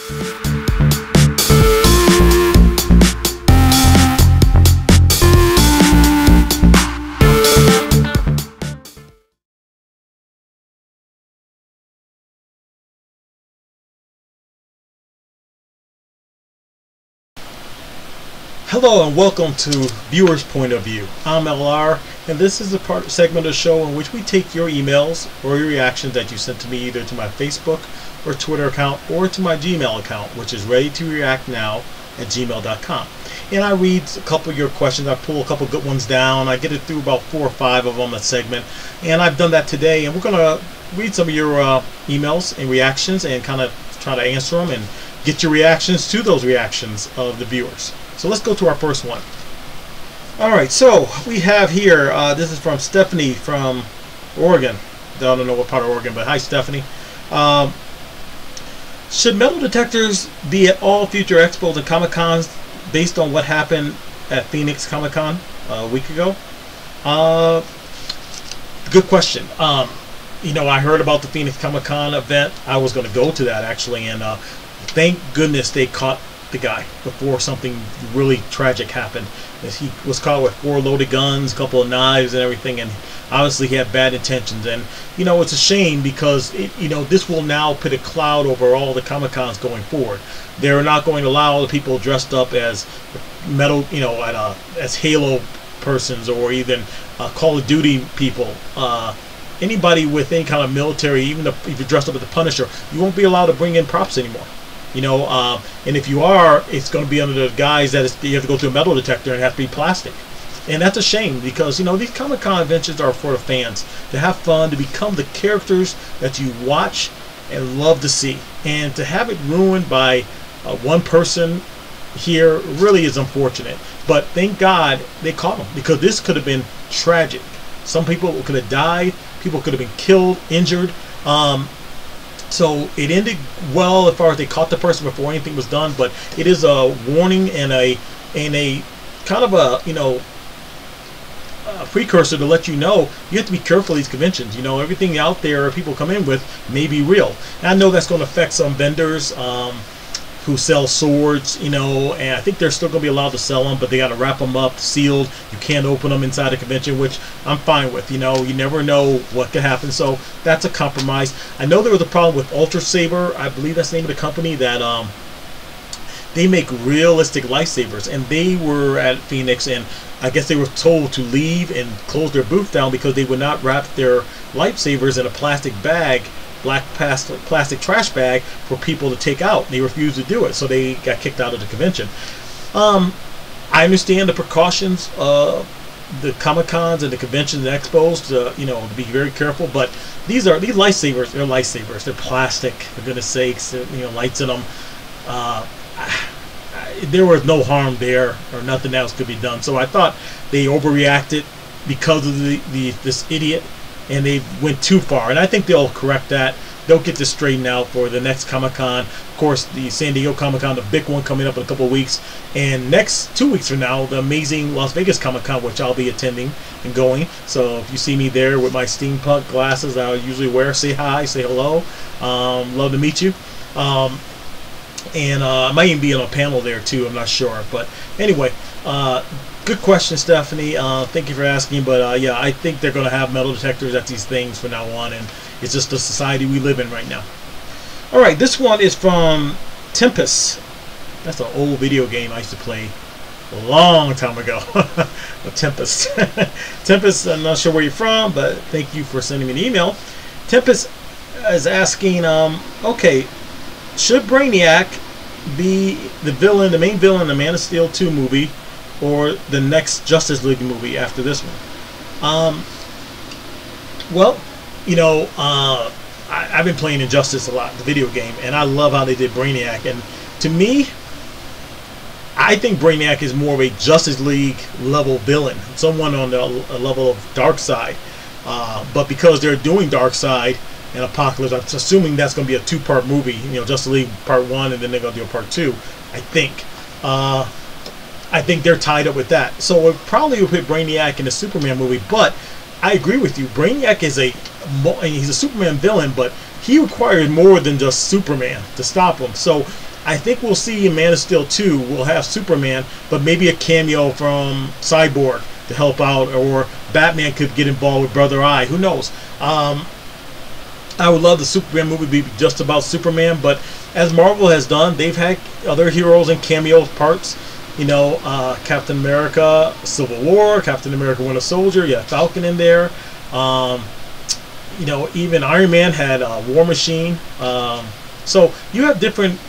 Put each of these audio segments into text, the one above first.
Hello and welcome to Viewer's Point of View. I'm LR, and this is a segment of the show in which we take your emails or your reactions that you sent to me either to my Facebook or Twitter account or to my Gmail account, which is readytoreactnow@gmail.com. And I read a couple of your questions. I pull a couple good ones down. I get it through about 4 or 5 of them a segment, and I've done that today. And we're gonna read some of your emails and reactions and kind of try to answer them and get your reactions to those reactions of the viewers. So let's go to our first one. Alright, so we have here, this is from Stephanie from Oregon. I don't know what part of Oregon, but hi Stephanie. Should metal detectors be at all future expos and Comic-Cons based on what happened at Phoenix Comic-Con a week ago? Good question. You know, I heard about the Phoenix Comic-Con event. I was going to go to that actually, and thank goodness they caught the guy before something really tragic happened. He was caught with 4 loaded guns, a couple of knives and everything, and obviously he had bad intentions. And you know, it's a shame because you know, this will now put a cloud over all the Comic-Cons going forward. They're not going to allow the people dressed up as metal, you know, as Halo persons or even Call of Duty people. Anybody with any kind of military, even if you're dressed up as the Punisher, you won't be allowed to bring in props anymore. You know, and if you are, it's going to be under the guise that you have to go through a metal detector and it has to be plastic. And that's a shame because, you know, these Comic-Con adventures are for the fans to have fun, to become the characters that you watch and love to see. And to have it ruined by one person here really is unfortunate. But thank God they caught him, because this could have been tragic. Some people could have died, people could have been killed, injured. So it ended well as far as they caught the person before anything was done, but it is a warning and a kind of a, you know, a precursor to let you know you have to be careful of these conventions. You know, everything out there people come in with may be real. And I know that's going to affect some vendors who sell swords, you know, and I think they're still going to be allowed to sell them, but they got to wrap them up, sealed. You can't open them inside a convention, which I'm fine with. You know, you never know what could happen, so that's a compromise. I know there was a problem with Ultra Saber. I believe that's the name of the company that they make realistic lightsabers, and they were at Phoenix, and I guess they were told to leave and close their booth down because they would not wrap their lightsabers in a plastic bag, black plastic trash bag for people to take out. They refused to do it, so they got kicked out of the convention. I understand the precautions of the Comic-Cons and the conventions and expos to, you know, to be very careful, but these lightsabers, they're lightsabers. They're plastic, for goodness sakes, you know, lights in them. There was no harm there, or nothing else could be done. So I thought they overreacted because of this idiot, and they went too far, and I think they'll correct that. They'll get this straightened out for the next Comic-Con. Of course, the San Diego Comic-Con, the big one coming up in a couple of weeks, and next 2 weeks from now, the amazing Las Vegas Comic-Con, which I'll be attending and going. So if you see me there with my steampunk glasses I usually wear, say hi, say hello. Love to meet you. And I might even be on a panel there too, I'm not sure. But anyway, good question, Stephanie. Thank you for asking. But yeah, I think they're going to have metal detectors at these things from now on, and it's just the society we live in right now. All right, this one is from Tempest. That's an old video game I used to play a long time ago. Tempest. Tempest, I'm not sure where you're from, but thank you for sending me an email. Tempest is asking, okay, should Brainiac be the villain, the main villain in the Man of Steel 2 movie, or the next Justice League movie after this one? Well, you know, I've been playing Injustice a lot, the video game, and I love how they did Brainiac. And to me, I think Brainiac is more of a Justice League level villain, someone on the level of Darkseid. But because they're doing Darkseid and Apocalypse, I'm assuming that's going to be a 2-part movie. You know, Justice League Part 1, and then they're going to do a Part 2. I think they're tied up with that. So it probably will put Brainiac in the Superman movie, but I agree with you. Brainiac is he's a Superman villain, but he requires more than just Superman to stop him. So I think we'll see in Man of Steel 2, we'll have Superman, but maybe a cameo from Cyborg to help out, or Batman could get involved with Brother Eye. Who knows? I would love the Superman movie to be just about Superman, but as Marvel has done, they've had other heroes in cameo parts. You know, Captain America, Civil War, Captain America, Winter Soldier. Yeah, Falcon in there. You know, even Iron Man had War Machine. So you have different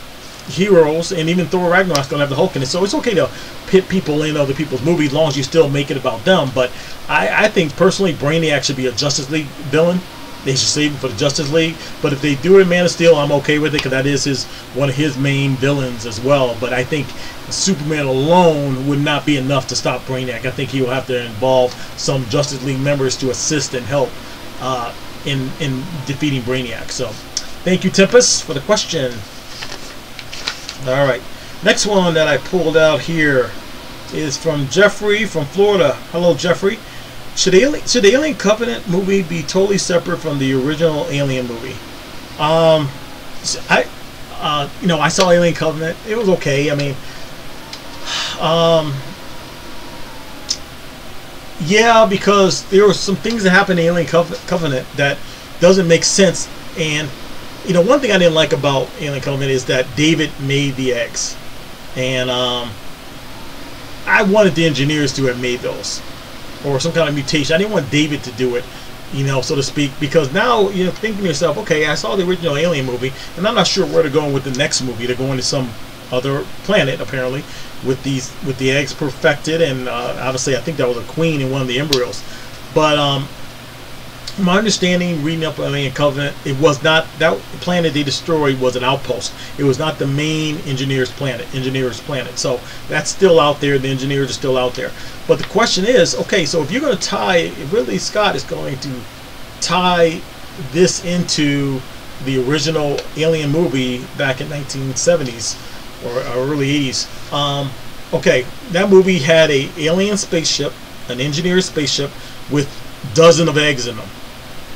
heroes, and even Thor Ragnarok's gonna have the Hulk in it. So it's okay to pit people in other people's movies as long as you still make it about them. But I think personally, Brainiac should be a Justice League villain. They should save him for the Justice League. But if they do it in Man of Steel, I'm okay with it, because that is one of his main villains as well. But I think Superman alone would not be enough to stop Brainiac. I think he will have to involve some Justice League members to assist and help in defeating Brainiac. So thank you, Tempest, for the question. All right, next one that I pulled out here is from Jeffrey from Florida. Hello, Jeffrey. Should the Alien Covenant movie be totally separate from the original Alien movie? You know, I saw Alien Covenant. It was okay. I mean, yeah, because there were some things that happened in Alien Covenant that doesn't make sense. And you know, one thing I didn't like about Alien Covenant is that David made the eggs, and I wanted the engineers to have made those, or some kind of mutation. I didn't want David to do it, you know, so to speak, because now you're thinking to yourself, okay, I saw the original Alien movie, and I'm not sure where they're going with the next movie. They're going to some other planet apparently with the eggs perfected, and obviously I think that was a queen in one of the embryos. But my understanding, reading up on Alien Covenant, it was not that planet they destroyed was an outpost. It was not the main engineer's planet. So that's still out there. The engineers are still out there. But the question is, okay, so if you're going to tie, if Ridley Scott is going to tie this into the original Alien movie back in 1970s or early 80s, okay, that movie had a alien spaceship, an engineered spaceship with dozens of eggs in them.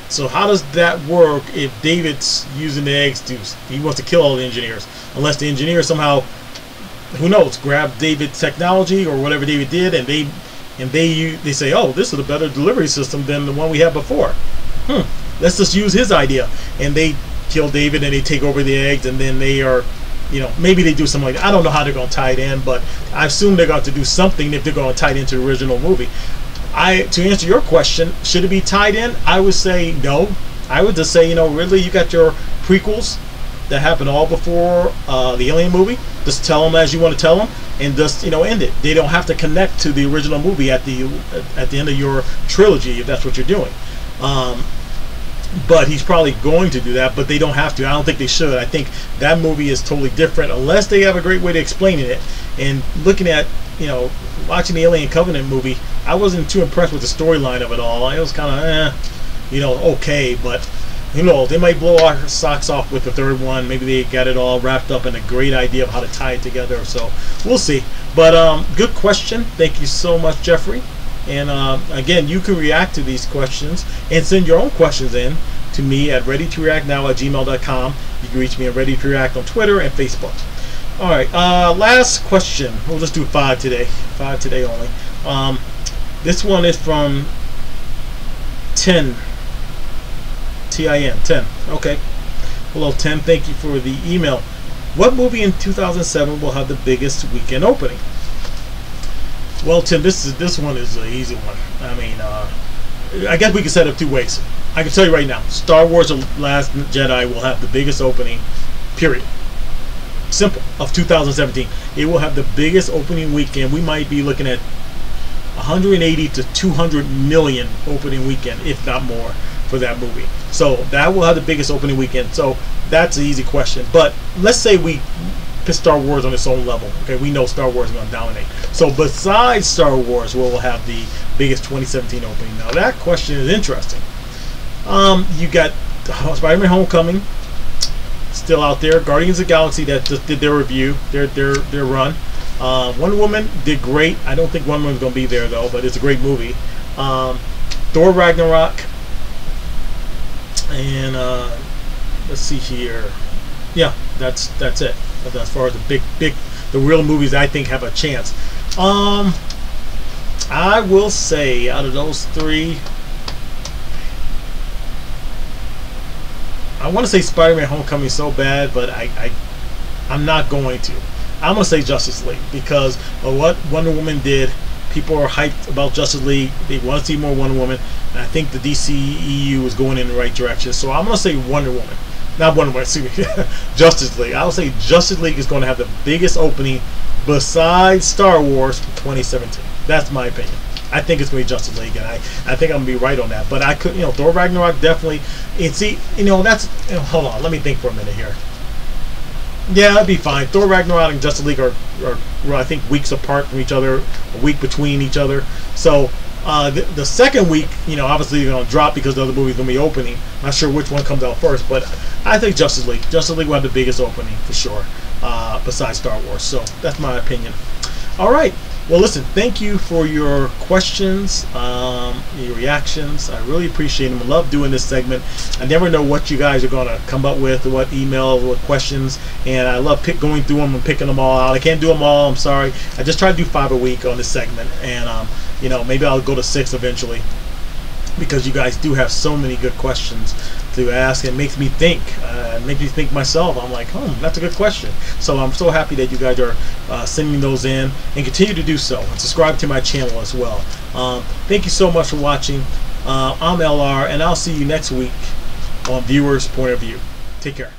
So how does that work if David's using the eggs he wants to kill all the engineers? Unless the engineers somehow, who knows, grab David's technology or whatever David did, and they say, oh, this is a better delivery system than the one we had before. Let's just use his idea. And they kill David and they take over the eggs, and then they are, you know, maybe they do something like that. I don't know how they're going to tie it in, but I assume they're going to do something if they're going to tie it into the original movie. To answer your question, should it be tied in? I would say no. I would just say, you know, Ridley, you got your prequels that happened all before the Alien movie. Just tell them as you want to tell them, and just, you know, end it. They don't have to connect to the original movie at the end of your trilogy if that's what you're doing. But he's probably going to do that, but they don't have to. I don't think they should. I think that movie is totally different unless they have a great way to explain it. And looking at, you know, watching the Alien Covenant movie, I wasn't too impressed with the storyline of it all. It was kind of, you know, okay, but who knows? They might blow our socks off with the third one. Maybe they got it all wrapped up in a great idea of how to tie it together. So we'll see. But good question. Thank you so much, Jeffrey. And again, you can react to these questions and send your own questions in to me at readytoreactnow@gmail.com. You can reach me at Ready to React on Twitter and Facebook. All right, last question. We'll just do 5 today. 5 today only. This one is from 10. T-I-N. 10. Okay. Hello, 10. Thank you for the email. What movie in 2007 will have the biggest weekend opening? Well, Tim, this one is an easy one. I mean, I guess we can set it up 2 ways. I can tell you right now, Star Wars: The Last Jedi will have the biggest opening, period. Simple, of 2017. It will have the biggest opening weekend. We might be looking at 180 to 200 million opening weekend, if not more, for that movie. So that will have the biggest opening weekend. So that's an easy question. But let's say we put Star Wars on its own level. Okay, we know Star Wars is going to dominate. So besides Star Wars, what will have the biggest 2017 opening? Now that question is interesting. You got Spider-Man: Homecoming still out there. Guardians of the Galaxy that just did their review, their run. Wonder Woman did great. I don't think Wonder Woman's going to be there though, but it's a great movie. Thor Ragnarok, and let's see here. Yeah, that's it. As far as the real movies I think have a chance. I will say out of those three, I want to say Spider-Man: Homecoming so bad, but I'm not going to. I'm gonna say Justice League because of what Wonder Woman did. People are hyped about Justice League. They want to see more Wonder Woman, and I think the DCEU is going in the right direction. So I'm gonna say Wonder Woman, not Wonder Woman. Excuse me, Justice League. I'll say Justice League is going to have the biggest opening besides Star Wars for 2017. That's my opinion. I think it's going to be Justice League, and I think I'm going to be right on that. But I could, Thor Ragnarok definitely. And see, that's. Hold on, let me think for a minute here. Yeah, that'd be fine. Thor Ragnarok and Justice League are I think weeks apart from each other, a week between each other. So the second week, obviously they're going to drop because the other movie's going to be opening. Not sure which one comes out first, but I think Justice League. Justice League will have the biggest opening for sure, besides Star Wars. So that's my opinion. All right. Well, listen, thank you for your questions, your reactions. I really appreciate them. I love doing this segment. I never know what you guys are going to come up with, what email, what questions, and I love going through them and picking them all out. I can't do them all, I'm sorry. I just try to do 5 a week on this segment, and maybe I'll go to 6 eventually, because you guys do have so many good questions to ask. It makes me think. Makes me think myself. I'm like, that's a good question. So I'm so happy that you guys are sending those in, and continue to do so. And subscribe to my channel as well. Thank you so much for watching. I'm LR, and I'll see you next week on Viewer's Point of View. Take care.